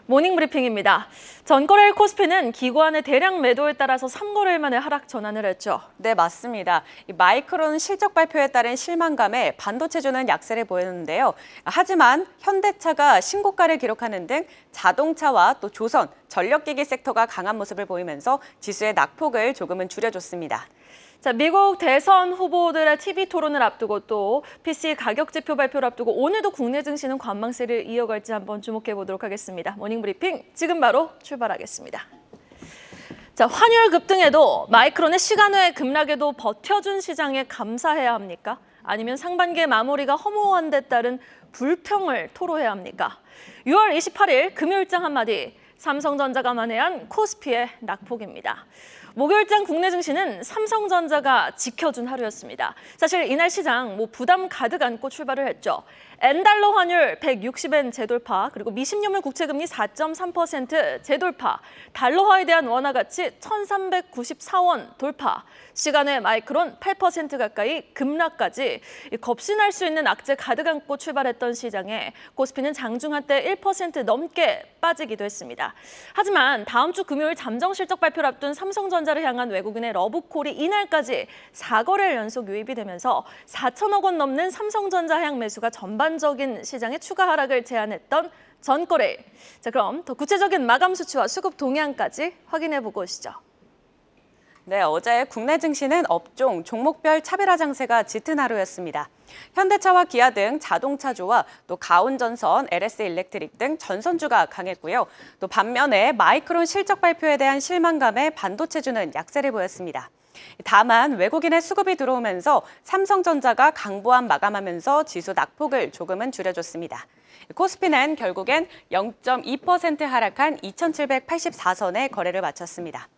모닝 브리핑입니다. 전거래일 코스피는 기관의 대량 매도에 따라서 3거래일 만에 하락 전환을 했죠. 네, 맞습니다. 마이크론 실적 발표에 따른 실망감에 반도체주는 약세를 보였는데요. 하지만 현대차가 신고가를 기록하는 등 자동차와 또 조선, 전력기기 섹터가 강한 모습을 보이면서 지수의 낙폭을 조금은 줄여줬습니다. 자, 미국 대선 후보들의 TV 토론을 앞두고 또 PC 가격 지표 발표를 앞두고 오늘도 국내 증시는 관망세를 이어갈지 한번 주목해 보도록 하겠습니다. 모닝 브리핑 지금 바로 출발하겠습니다. 자, 환율 급등에도 마이크론의 시간 외 급락에도 버텨준 시장에 감사해야 합니까? 아니면 상반기의 마무리가 허무한 데 따른 불평을 토로해야 합니까? 6월 28일 금요일장 한마디, 삼성전자가 만회한 코스피의 낙폭입니다. 목요일장 국내 증시는 삼성전자가 지켜준 하루였습니다. 사실 이날 시장 부담 가득 안고 출발을 했죠. 엔달러 환율 160엔 재돌파, 그리고 미십년물 국채금리 4.3% 재돌파, 달러화에 대한 원화 가치 1,394원 돌파, 시간의 마이크론 8% 가까이 급락까지 겁신할 수 있는 악재 가득 안고 출발했던 시장에 코스피는 장중 한때 1% 넘게 빠지기도 했습니다. 하지만 다음 주 금요일 잠정 실적 발표를 앞둔 삼성전자를 향한 외국인의 러브콜이 이날까지 4거래일 연속 유입이 되면서 4천억 원 넘는 삼성전자 하향 매수가 전반적인 시장의 추가 하락을 제한했던 전거래일. 자, 그럼 더 구체적인 마감 수치와 수급 동향까지 확인해보고 오시죠. 네, 어제 국내 증시는 업종, 종목별 차별화 장세가 짙은 하루였습니다. 현대차와 기아 등 자동차주와 또 가온전선, LS일렉트릭 등 전선주가 강했고요. 또 반면에 마이크론 실적 발표에 대한 실망감에 반도체주는 약세를 보였습니다. 다만 외국인의 수급이 들어오면서 삼성전자가 강보합 마감하면서 지수 낙폭을 조금은 줄여줬습니다. 코스피는 결국엔 0.2% 하락한 2,784선에 거래를 마쳤습니다.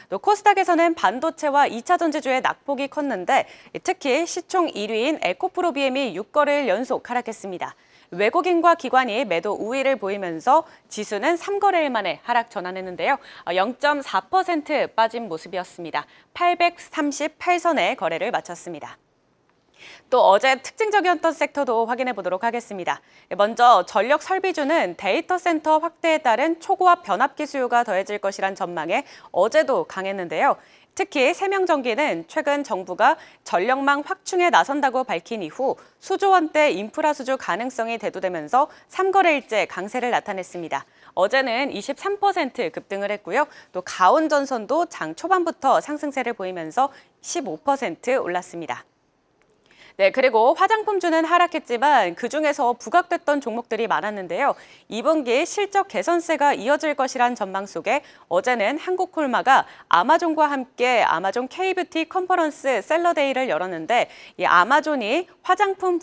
또 코스닥에서는 반도체와 2차 전지주의 낙폭이 컸는데 특히 시총 1위인 에코프로비엠이 6거래일 연속 하락했습니다. 외국인과 기관이 매도 우위를 보이면서 지수는 3거래일 만에 하락 전환했는데요. 0.4% 빠진 모습이었습니다. 838선에 거래를 마쳤습니다. 또 어제 특징적이었던 섹터도 확인해 보도록 하겠습니다. 먼저 전력 설비주는 데이터 센터 확대에 따른 초고압 변압기 수요가 더해질 것이란 전망에 어제도 강했는데요. 특히 세명전기는 최근 정부가 전력망 확충에 나선다고 밝힌 이후 수조 원대 인프라 수주 가능성이 대두되면서 3거래일째 강세를 나타냈습니다. 어제는 23% 급등을 했고요. 또 가온전선도 장 초반부터 상승세를 보이면서 15% 올랐습니다. 네, 그리고 화장품주는 하락했지만 그중에서 부각됐던 종목들이 많았는데요. 2분기 실적 개선세가 이어질 것이란 전망 속에 어제는 한국콜마가 아마존과 함께 아마존 K뷰티 컨퍼런스 셀러데이를 열었는데 이 아마존이 화장품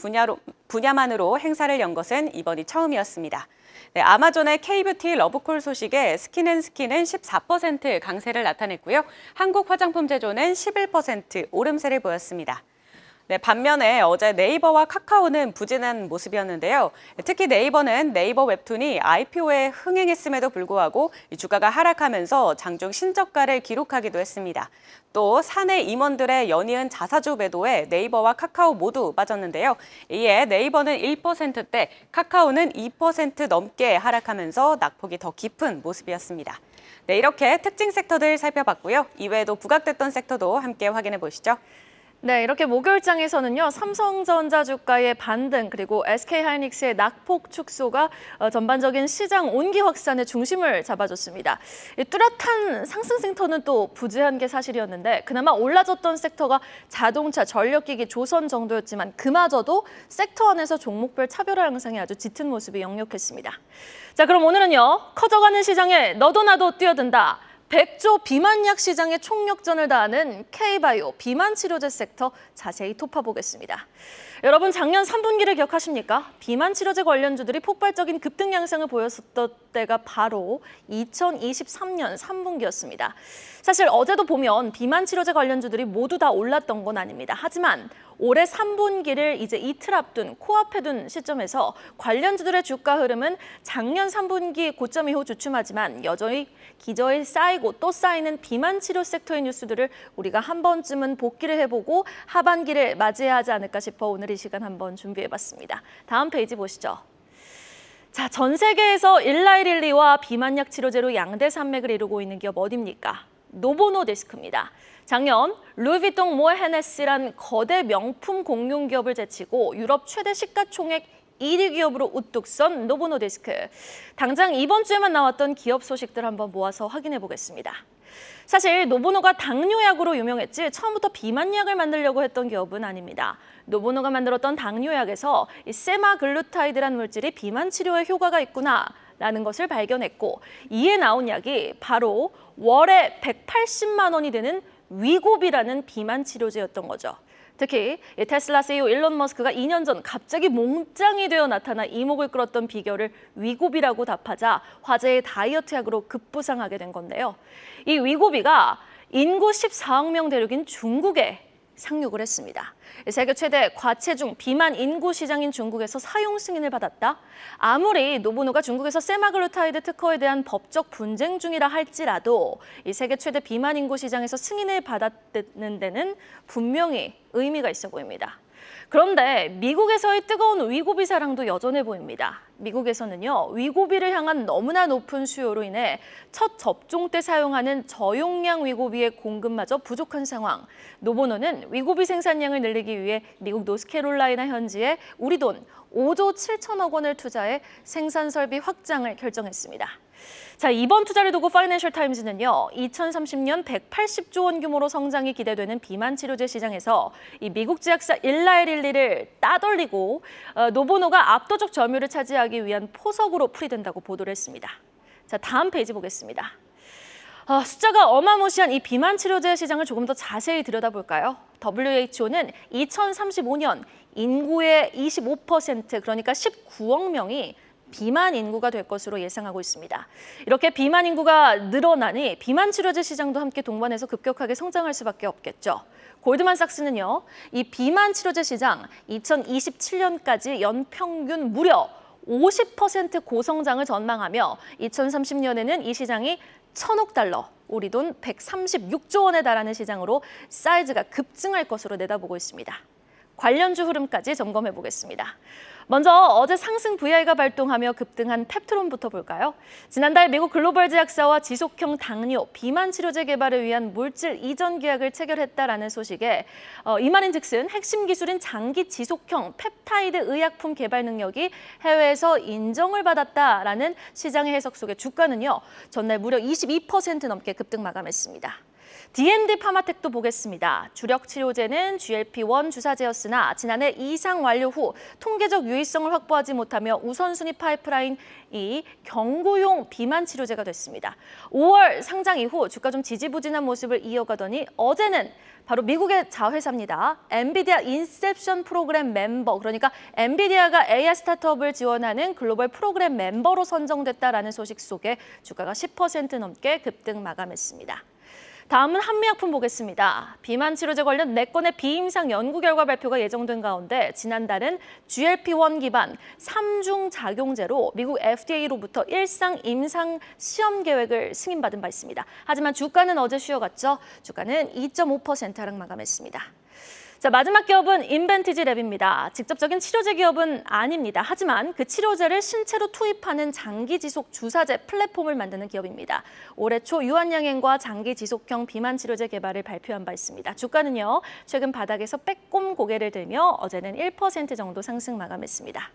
분야만으로 행사를 연 것은 이번이 처음이었습니다. 네, 아마존의 K뷰티 러브콜 소식에 스킨앤스킨은 14% 강세를 나타냈고요. 한국 화장품 제조는 11% 오름세를 보였습니다. 네, 반면에 어제 네이버와 카카오는 부진한 모습이었는데요. 특히 네이버는 네이버 웹툰이 IPO에 흥행했음에도 불구하고 주가가 하락하면서 장중 신저가를 기록하기도 했습니다. 또 사내 임원들의 연이은 자사주 매도에 네이버와 카카오 모두 빠졌는데요. 이에 네이버는 1%대, 카카오는 2% 넘게 하락하면서 낙폭이 더 깊은 모습이었습니다. 네, 이렇게 특징 섹터들 살펴봤고요. 이외에도 부각됐던 섹터도 함께 확인해 보시죠. 네, 이렇게 목요일장에서는요, 삼성전자 주가의 반등 그리고 SK하이닉스의 낙폭 축소가 전반적인 시장 온기 확산의 중심을 잡아줬습니다. 뚜렷한 상승 섹터는 또 부재한 게 사실이었는데 그나마 올라졌던 섹터가 자동차, 전력기기, 조선 정도였지만 그마저도 섹터 안에서 종목별 차별화 양상이 아주 짙은 모습이 역력했습니다. 자, 그럼 오늘은요, 커져가는 시장에 너도 나도 뛰어든다. 100조 비만약 시장에 총력전을 다하는 K바이오 비만 치료제 섹터 자세히 톱어보겠습니다. 여러분 작년 3분기를 기억하십니까? 비만 치료제 관련주들이 폭발적인 급등 양상을 보였었던 때가 바로 2023년 3분기였습니다. 사실 어제도 보면 비만 치료제 관련주들이 모두 다 올랐던 건 아닙니다. 하지만 올해 3분기를 이제 이틀 앞둔 코앞에 둔 시점에서 관련주들의 주가 흐름은 작년 3분기 고점 이후 주춤하지만 여전히 기저에 쌓이고 또 쌓이는 비만 치료 섹터의 뉴스들을 우리가 한 번쯤은 복기를 해보고 하반기를 맞이해야 하지 않을까 싶어 오늘 이 시간 한번 준비해봤습니다. 다음 페이지 보시죠. 자, 전 세계에서 일라이릴리와 비만약 치료제로 양대 산맥을 이루고 있는 기업 어디입니까? 노보노디스크입니다. 작년 루이비통 모에 헤네시란 거대 명품 공룡 기업을 제치고 유럽 최대 시가총액 1위 기업으로 우뚝 선 노보노디스크. 당장 이번 주에만 나왔던 기업 소식들 한번 모아서 확인해 보겠습니다. 사실 노보노가 당뇨약으로 유명했지 처음부터 비만약을 만들려고 했던 기업은 아닙니다. 노보노가 만들었던 당뇨약에서 이 세마글루타이드란 물질이 비만 치료에 효과가 있구나라는 것을 발견했고 이에 나온 약이 바로 월에 180만 원이 되는 위고비라는 비만 치료제였던 거죠. 특히 테슬라 CEO 일론 머스크가 2년 전 갑자기 몽짱이 되어 나타나 이목을 끌었던 비결을 위고비라고 답하자 화제의 다이어트 약으로 급부상하게 된 건데요. 이 위고비가 인구 14억 명 대륙인 중국에 상륙을 했습니다. 세계 최대 과체중 비만 인구 시장인 중국에서 사용 승인을 받았다. 아무리 노보노가 중국에서 세마글루타이드 특허에 대한 법적 분쟁 중이라 할지라도 이 세계 최대 비만 인구 시장에서 승인을 받았는 데는 분명히 의미가 있어 보입니다. 그런데 미국에서의 뜨거운 위고비 사랑도 여전해 보입니다. 미국에서는요, 위고비를 향한 너무나 높은 수요로 인해 첫 접종 때 사용하는 저용량 위고비의 공급마저 부족한 상황. 노보노는 위고비 생산량을 늘리기 위해 미국 노스캐롤라이나 현지에 우리 돈 5조 7천억 원을 투자해 생산 설비 확장을 결정했습니다. 자, 이번 투자를 두고 파이낸셜 타임즈는요, 2030년 180조 원 규모로 성장이 기대되는 비만 치료제 시장에서 이 미국 제약사 일라이릴리를 따돌리고 노보노가 압도적 점유율을 차지하기 위한 포석으로 풀이된다고 보도를 했습니다. 자, 다음 페이지 보겠습니다. 숫자가 어마무시한 이 비만 치료제 시장을 조금 더 자세히 들여다볼까요? WHO는 2035년 인구의 25%, 그러니까 19억 명이 비만 인구가 될 것으로 예상하고 있습니다. 이렇게 비만 인구가 늘어나니 비만 치료제 시장도 함께 동반해서 급격하게 성장할 수밖에 없겠죠. 골드만삭스는요, 이 비만 치료제 시장 2027년까지 연평균 무려 50% 고성장을 전망하며 2030년에는 이 시장이 1,000억 달러, 우리 돈 136조 원에 달하는 시장으로 사이즈가 급증할 것으로 내다보고 있습니다. 관련주 흐름까지 점검해 보겠습니다. 먼저 어제 상승 VI가 발동하며 급등한 펩트론부터 볼까요? 지난달 미국 글로벌 제약사와 지속형 당뇨, 비만 치료제 개발을 위한 물질 이전 계약을 체결했다라는 소식에 이 말인즉슨 핵심 기술인 장기 지속형 펩타이드 의약품 개발 능력이 해외에서 인정을 받았다라는 시장의 해석 속에 주가는요, 전날 무려 22% 넘게 급등 마감했습니다. D&D 파마텍도 보겠습니다. 주력 치료제는 GLP-1 주사제였으나 지난해 이상 완료 후 통계적 유의성을 확보하지 못하며 우선순위 파이프라인이 경구용 비만 치료제가 됐습니다. 5월 상장 이후 주가 좀 지지부진한 모습을 이어가더니 어제는 바로 미국의 자회사입니다. 엔비디아 인셉션 프로그램 멤버, 그러니까 엔비디아가 AI 스타트업을 지원하는 글로벌 프로그램 멤버로 선정됐다라는 소식 속에 주가가 10% 넘게 급등 마감했습니다. 다음은 한미약품 보겠습니다. 비만 치료제 관련 4건의 비임상 연구 결과 발표가 예정된 가운데 지난달은 GLP-1 기반 3중 작용제로 미국 FDA로부터 일상 임상 시험 계획을 승인받은 바 있습니다. 하지만 주가는 어제 쉬어갔죠. 주가는 2.5% 하락 마감했습니다. 자, 마지막 기업은 인벤티지 랩입니다. 직접적인 치료제 기업은 아닙니다. 하지만 그 치료제를 신체로 투입하는 장기 지속 주사제 플랫폼을 만드는 기업입니다. 올해 초 유한양행과 장기 지속형 비만 치료제 개발을 발표한 바 있습니다. 주가는요, 최근 바닥에서 빼꼼 고개를 들며 어제는 1% 정도 상승 마감했습니다.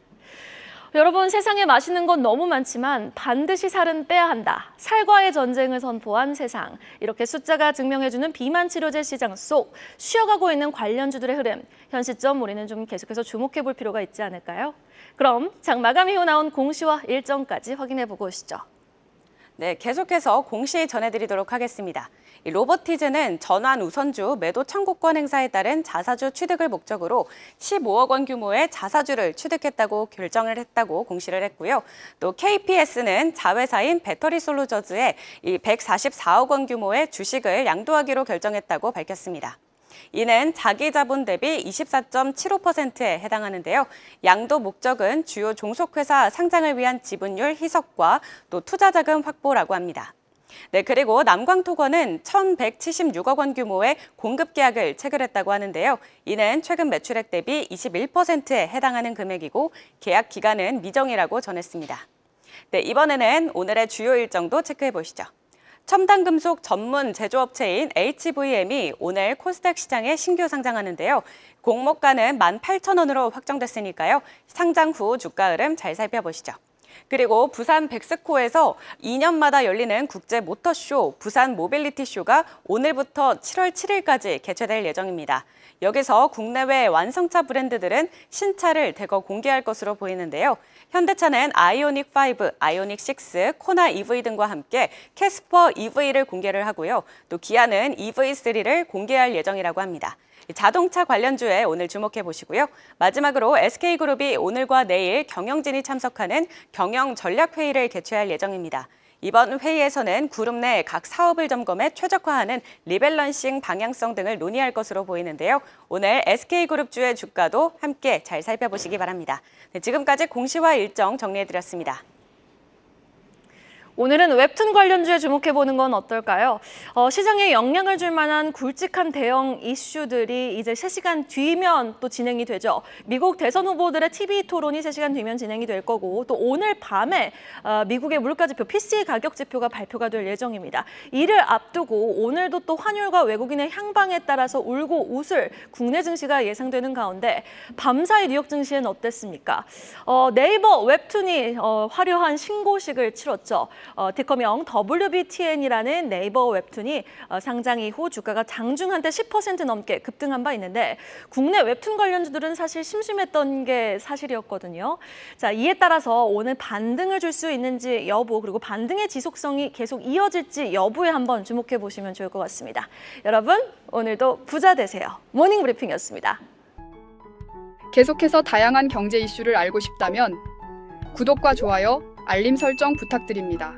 여러분, 세상에 맛있는 건 너무 많지만 반드시 살은 빼야 한다. 살과의 전쟁을 선포한 세상. 이렇게 숫자가 증명해주는 비만 치료제 시장 속 쉬어가고 있는 관련주들의 흐름. 현 시점 우리는 좀 계속해서 주목해 볼 필요가 있지 않을까요? 그럼 장 마감 이후 나온 공시와 일정까지 확인해 보고 오시죠. 네, 계속해서 공시 전해드리도록 하겠습니다. 이 로버티즈는 전환 우선주 매도 청구권 행사에 따른 자사주 취득을 목적으로 15억 원 규모의 자사주를 취득했다고 결정을 했다고 공시를 했고요. 또 KPS는 자회사인 배터리 솔루저즈에 이 144억 원 규모의 주식을 양도하기로 결정했다고 밝혔습니다. 이는 자기 자본 대비 24.75%에 해당하는데요. 양도 목적은 주요 종속회사 상장을 위한 지분율 희석과 또 투자자금 확보라고 합니다. 네, 그리고 남광토건은 1,176억 원 규모의 공급 계약을 체결했다고 하는데요. 이는 최근 매출액 대비 21%에 해당하는 금액이고 계약 기간은 미정이라고 전했습니다. 네, 이번에는 오늘의 주요 일정도 체크해 보시죠. 첨단 금속 전문 제조업체인 HVM이 오늘 코스닥 시장에 신규 상장하는데요. 공모가는 18,000원으로 확정됐으니까요. 상장 후 주가 흐름 잘 살펴보시죠. 그리고 부산 백스코에서 2년마다 열리는 국제 모터쇼, 부산 모빌리티 쇼가 오늘부터 7월 7일까지 개최될 예정입니다. 여기서 국내외 완성차 브랜드들은 신차를 대거 공개할 것으로 보이는데요. 현대차는 아이오닉 5, 아이오닉 6, 코나 EV 등과 함께 캐스퍼 EV를 공개를 하고요. 또 기아는 EV3를 공개할 예정이라고 합니다. 자동차 관련주에 오늘 주목해 보시고요. 마지막으로 SK그룹이 오늘과 내일 경영진이 참석하는 경영 전략회의를 개최할 예정입니다. 이번 회의에서는 그룹 내 각 사업을 점검해 최적화하는 리밸런싱 방향성 등을 논의할 것으로 보이는데요. 오늘 SK그룹주의 주가도 함께 잘 살펴보시기 바랍니다. 네, 지금까지 공시와 일정 정리해드렸습니다. 오늘은 웹툰 관련주에 주목해보는 건 어떨까요? 시장에 영향을 줄 만한 굵직한 대형 이슈들이 이제 3시간 뒤면 또 진행이 되죠. 미국 대선 후보들의 TV 토론이 3시간 뒤면 진행이 될 거고 또 오늘 밤에 미국의 물가지표 PCE 가격 지표가 발표가 될 예정입니다. 이를 앞두고 오늘도 또 환율과 외국인의 향방에 따라서 울고 웃을 국내 증시가 예상되는 가운데 밤사이 뉴욕 증시는 어땠습니까? 네이버 웹툰이 화려한 신고식을 치렀죠. 티커명 WBTN이라는 네이버 웹툰이 상장 이후 주가가 장중 한때 10% 넘게 급등한 바 있는데 국내 웹툰 관련주들은 사실 심심했던 게 사실이었거든요. 자, 이에 따라서 오늘 반등을 줄 수 있는지 여부 그리고 반등의 지속성이 계속 이어질지 여부에 한번 주목해 보시면 좋을 것 같습니다. 여러분 오늘도 부자 되세요. 모닝 브리핑이었습니다. 계속해서 다양한 경제 이슈를 알고 싶다면 구독과 좋아요, 알림 설정 부탁드립니다.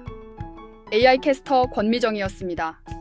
AI 캐스터 권미정이었습니다.